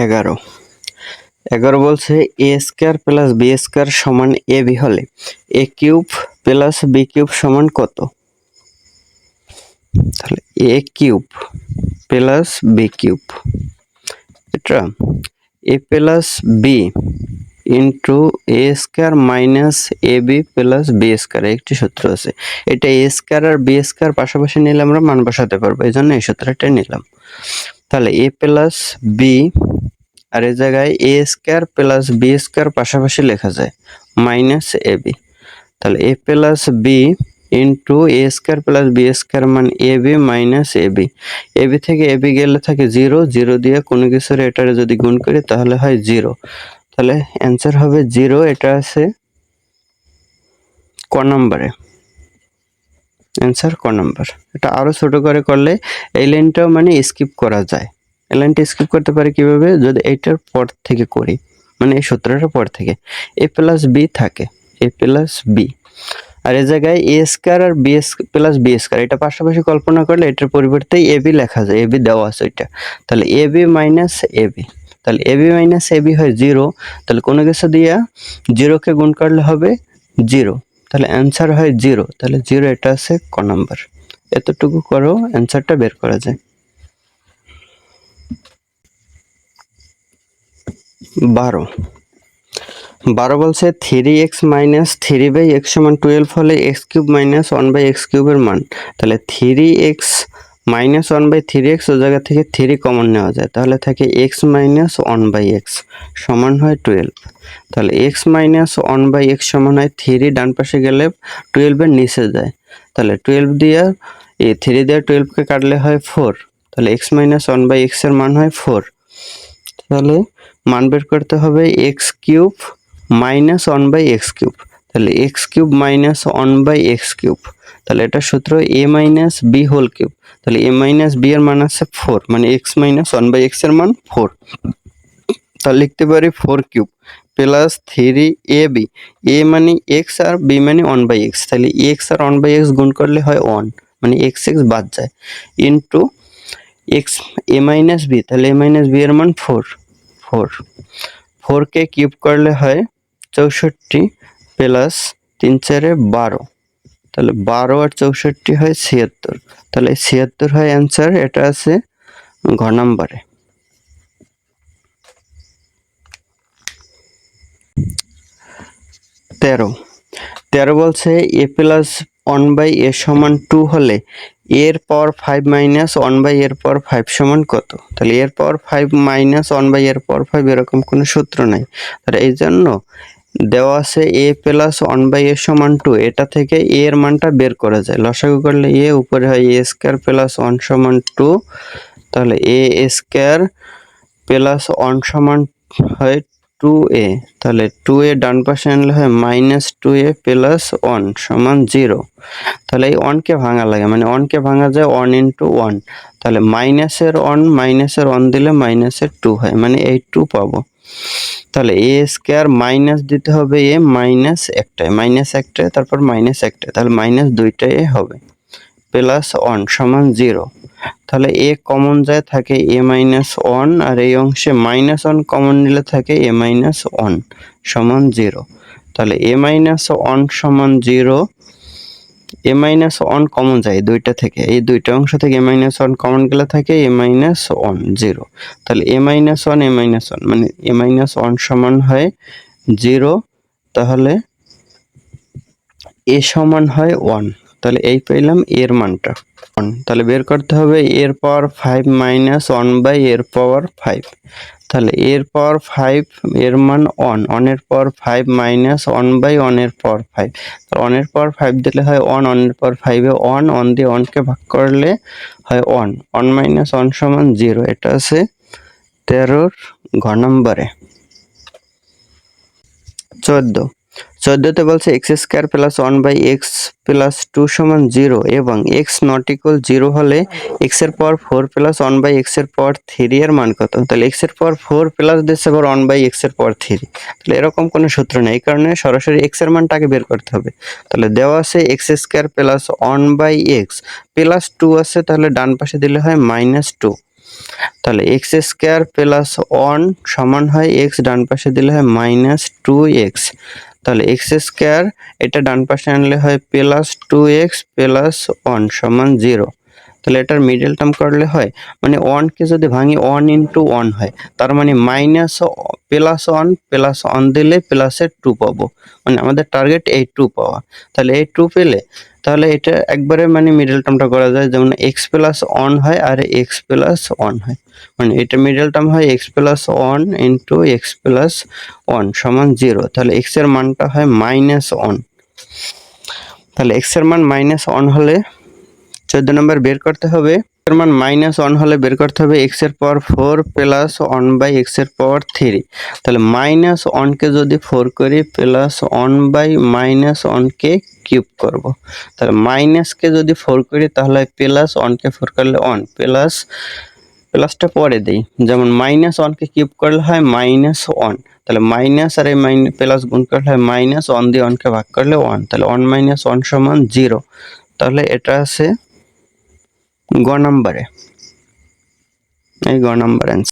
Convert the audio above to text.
11 11 বলছে এ square plus B square সমান A B হলে এ কিউব প্লাস বি কিউব সমান কত? তাহলে এ কিউব প্লাস বি কিউব, এটা এ plus B into A square minus A B plus B square একটি সূত্র আছে। এটা এ স্কয়ার আর বি স্কয়ার পাশাপাশি নিলে আমরা মান বসাতে পারবো, এই জন্য এই সূত্রটা নিলাম। তাহলে এ প্লাস বি আর এই জায়গায় এ স্কয়ার প্লাস বি স্কয়ার পাশাপাশি লেখা যায় মাইনাস এ বি। তাহলে এ প্লাস বি ইন্টু এ স্কয়ার প্লাস বি স্কয়ার মান A B minus A B. A B থেকে এ বি গেলে থাকে 0, 0 দিয়ে কোনো কিছুর এটারে যদি গুণ করি তাহলে হয় 0। তাহলে অ্যান্সার হবে 0। এটা আছে ক নম্বরে, অ্যান্সার ক নম্বর। এটা আরো ছোট করে করলে এই লাইনটাও মানে স্কিপ করা যায়। এই লাইনটা স্কিপ করতে পারি কিভাবে? যদি এইটার পর থেকে করি, মানে এই সূত্রটার পর থেকে এ প্লাস বি থাকে, এ প্লাস বি আর এই জায়গায় এ স্কয়ার আর বি প্লাস বি স্কয়ার, এটা পাশাপাশি কল্পনা করলে এটার পরিবর্তে এ বি লেখা যায়, এ বি দেওয়া আছে এটা। তাহলে A B minus A B, তাহলে A B minus A B হয় 0। তাহলে কোনো কিছু দিয়া 0 কে গুণ করলে হবে 0, তাহলে অ্যান্সার হয় 0। তাহলে 0 এটা আছে ক নাম্বার। এতটুকু করো অ্যান্সারটা বের করা যায়। 12 বলছে 3x মাইনাস 3/x সমান 12 হলে x কিউব মাইনাস 1/x কিউবের মান। তাহলে 3x মাইনাস 1/3x ও জায়গা থেকে 3 কমন নেওয়া যায়, তাহলে থাকে x মাইনাস 1/x সমান হয় 12। তাহলে x মাইনাস 1/x সমান হয় 3, ডান পাশে গেলে 12 এর নিচে যায়। তাহলে 12 দিয়ে 3 দিয়ে 12 কে কাটলে হয় 4। তাহলে x মাইনাস 1/x এর মান হয় 4। তাহলে মান বের করতে হবে x cube minus 1/x cube. তাহলে x cube minus 1/x cube, তাহলে এটা সূত্র a minus b whole cube. তাহলে a মাইনাস b এর মান আছে 4, মানে x মাইনাস 1/x এর মান 4। তাহলে লিখতে পারি 4 কিউব প্লাস 3ab, a মানে x আর b মানে 1/x। তাহলে x আর 1/x গুণ করলে হয় 1, মানে x বাদ যায়, into x a minus b, তাহলে a মাইনাস b এর মান 4। 4 কে কিউব করলে হয় 64 প্লাস 3 4 12, তাহলে 12 আর 64 হয় 76। তাহলে 76 হয় অ্যান্সার, এটা আছে ঘ নম্বরে। 13 বলছে a প্লাস 1/a সমান 2 হলে এর পাওয়ার 5 মাইনাস 1/a এর পাওয়ার 5 সমান কত? তাহলে এর পাওয়ার 5 মাইনাস 1/a এর পাওয়ার 5 এরকম কোনো সূত্র নাই। তাহলে এই জন্য দেওয়া আছে a প্লাস 1/a সমান 2, এটা থেকে a এর মানটা বের করা যায়। লসাগু করলে a উপরে হয় a স্কয়ার প্লাস 1 সমান 2। তাহলে a স্কয়ার প্লাস 1 সমান হয় 2a। তাহলে 2a ডান পাশে আনলে হয় মাইনাস 2a প্লাস 1 সমান 0। তাহলে এই 1 কে ভাঙা লাগে, মানে 1 কে ভাঙা যায় 1 ইন্টু 1। তাহলে মাইনাসের 1 দিলে মাইনাসের 2 হয়, মানে এই 2 পাবো। তাহলে a স্কয়ার মাইনাস দিতে হবে a মাইনাস একটায়, মাইনাস একটায় তারপর মাইনাস একটায়, তাহলে মাইনাস দুইটায় হবে প্লাস 1 সমান 0। তাহলে a কমন যায় থাকে a মাইনাস 1, আর এই অংশে মাইনাস 1 কমন নিলে থাকে a মাইনাস 1 সমান 0। তাহলে a মাইনাস 1 সমান 0, a মাইনাস 1 কমন যায় দুইটা থেকে, এই দুইটা অংশ থেকে a মাইনাস 1 কমন গেলে থাকে a মাইনাস 1 0। তাহলে a মাইনাস 1 a মাইনাস 1 মানে a মাইনাস 1 সমান হয় 0। তাহলে a সমান হয় 1। তাহলে এই পেলাম এর মানটা 1। তাহলে বের করতে হবে এর পাওয়ার 5 মাইনাস 1/a এর পাওয়ার 5। তাহলে এর পাওয়ার 5 এর মান 1, 1 এর পাওয়ার 5 মাইনাস 1/1 এর পাওয়ার 5। তাহলে 1 এর পাওয়ার 5 দিলে হয় 1, 1 এর পাওয়ার 5 এ 1, 1 দিয়ে 1 কে ভাগ করলে হয় 1, 1 মাইনাস 1 সমান 0। এটা আছে 13 ঘ নম্বরে। 14তে বলছে x square plus 1/x plus 2 সমান 0 এবং x নট ইকুয়াল 0 হলে x এর পাওয়ার 4 প্লাস 1/x এর পাওয়ার 3 এর মান কত? তাহলে x এর পাওয়ার 4 প্লাস দিচ্ছে আবার 1/x এর পাওয়ার 3। তাহলে এরকম কোনো সূত্র নেই, এই কারণে সরাসরি x এর মানটা আগে বের করতে হবে। তাহলে দেওয়া আছে x square plus 1/x plus 2 আছে, তাহলে ডান পাশে দিলে হয় -2। তাহলে এক্স স্কোয়ার প্লাস 1 সমান হয় এক্স, ডান পাশে দিলে হয় মাইনাস 2x। তাহলে এক্স স্কোয়ার এটা ডান পাশে আনলে হয় প্লাস 2x প্লাস 1 সমান 0। তাহলে এটার মিডল টার্ম করলে হয়, মানে 1 কে যদি ভাঙি 1 ইন্টু 1 হয়, তার মানে মাইনাস প্লাস 1 দিলে প্লাসের 2 পাবো, মানে আমাদের টার্গেট এই 2 পাওয়া। তাহলে এই 2 পেলে তাহলে এটা একবারে মানে মিডল টার্মটা করা যায়, যেমন এক্স প্লাস 1 হয় আর এক্স প্লাস 1 হয়, মানে এটা মিডল টার্ম হয় x plus 1 into x plus 1 সমান 0। তাহলে এক্স এর মানটা হয় মাইনাস 1। তাহলে এক্স এর মান মাইনাস 1 হলে 14 নম্বর বের করতে হবে, এর মান মাইনাস 1 হলে বের করতে হবে এক্স এর পাওয়ার 4 প্লাস 1 বাই এক্স এর পাওয়ার 3। তাহলে মাইনাস 1 কে যদি 4 করি প্লাস 1 বাই মাইনাস 1 কে কিউব করব। তাহলে মাইনাস কে যদি 4 করি তাহলে প্লাস 1 কে 4 করলে 1 প্লাস, প্লাসটা পরে দেই, যেমন মাইনাস 1 কে কিউব করলে হয় মাইনাস 1। তাহলে মাইনাস আর এই প্লাস গুণ করলে হয় মাইনাস, 1 দিয়ে 1 কে ভাগ করলে 1। তাহলে 1 মাইনাস 1 সমান 0। তাহলে এটা আছে গ নম্বরে, এই গ নম্বর অ্যান্সার।